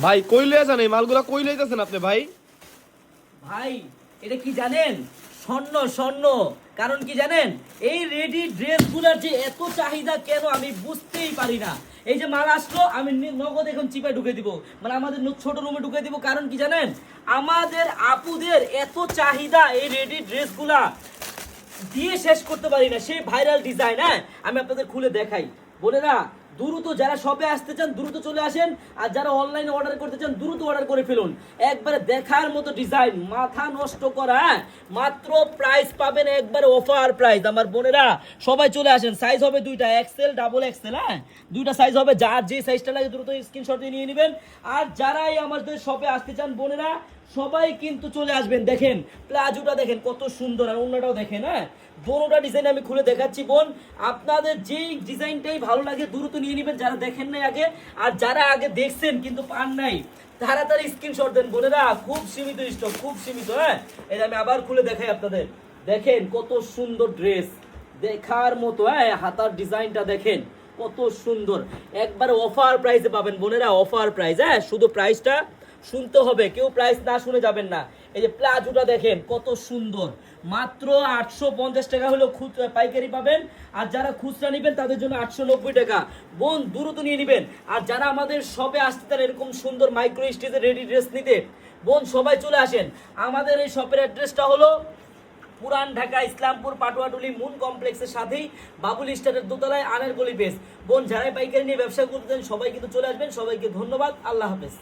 ভাই কই লয়ে যান এই মালগুলা কই লইতেছেন আপনি ভাই? ভাই এটা কি জানেন? স্বর্ণ স্বর্ণ। কারণ কি জানেন? এই রেডি ড্রেসগুলোর যে এত চাহিদা কেন আমি বুঝতেই পারি না। এই যে মাল আসলো আমি নগদ এখন চিপায় ঢুকে দিব, মানে আমাদের ছোট রুমে ঢুকে দিব। কারণ কি জানেন? আমাদের আপুদের এত চাহিদা এই রেডি ড্রেসগুলা দিয়ে শেষ করতে পারি না। সেই ভাইরাল ডিজাইন, হ্যাঁ আমি আপনাদের খুলে দেখাই। বলে না, দ্রুত যারা শপে আসতে চান দ্রুত চলে আসেন, আর যারা অনলাইনে অর্ডার করতে চান দ্রুত অর্ডার করে ফেলুন। একবারে দেখার মতো ডিজাইন, মাথা নষ্ট করা। হ্যাঁ মাত্র প্রাইস পাবেন একবারে অফার প্রাইস। আমার বোনেরা সবাই চলে আসেন। সাইজ হবে দুইটা, এক্সেল ডাবল এক্সেল। হ্যাঁ দুইটা সাইজ হবে, যার যে সাইজটা লাগে দ্রুত স্ক্রিনশট দিয়ে নিয়ে নেবেন। আর যারাই আমাদের শপে আসতে চান বোনেরা সবাই কিন্তু চলে আসবেন। দেখেন প্লাজোটা দেখেন কত সুন্দর, আর অন্যটাও দেখেন। হ্যাঁ দোনোটা ডিজাইন আমি খুলে দেখাচ্ছি বোন, আপনাদের যেই ডিজাইনটাই ভালো লাগে দ্রুত নিয়ে নেবেন যারা দেখেন নাই আগে। আর যারা আগে দেখছেন কিন্তু পান নাই তাড়াতাড়ি স্ক্রিনশট দেন বোনেরা, খুব সীমিত স্টক, খুব সীমিত। হ্যাঁ এই আমি আবার খুলে দেখাই আপনাদের। দেখেন কত সুন্দর ড্রেস, দেখার মতো। হ্যাঁ হাতার ডিজাইনটা দেখেন কত সুন্দর, একবারে অফার প্রাইসে পাবেন বোনেরা, অফার প্রাইস। হ্যাঁ শুধু প্রাইসটা শুনতে হবে, কেউ প্রাইস না শুনে যাবেন না। এই যে প্লাজোটা দেখেন কত সুন্দর, মাত্র 850 টাকা হলো খুচরা পাইকারি পাবেন। আর যারা খুচরা নেবেন তাদের জন্য 890 টাকা। বোন দ্রুত নিয়ে নেবেন। আর যারা আমাদের শপে আসতে চান এরকম সুন্দর মাইক্রো স্টেজের রেডি ড্রেস নিতে, বোন সবাই চলে আসেন। আমাদের এই শপের অ্যাড্রেসটা হলো পুরান ঢাকা ইসলামপুর পাটুয়াটুলি মুন কমপ্লেক্সের সাথেই বাবুল স্টারের দোতলায় আনের গলি পেস। বোন যারাই পাইকারি নিয়ে ব্যবসা করতে চান সবাই কিন্তু চলে আসবেন। সবাইকে ধন্যবাদ, আল্লাহ হাফেজ।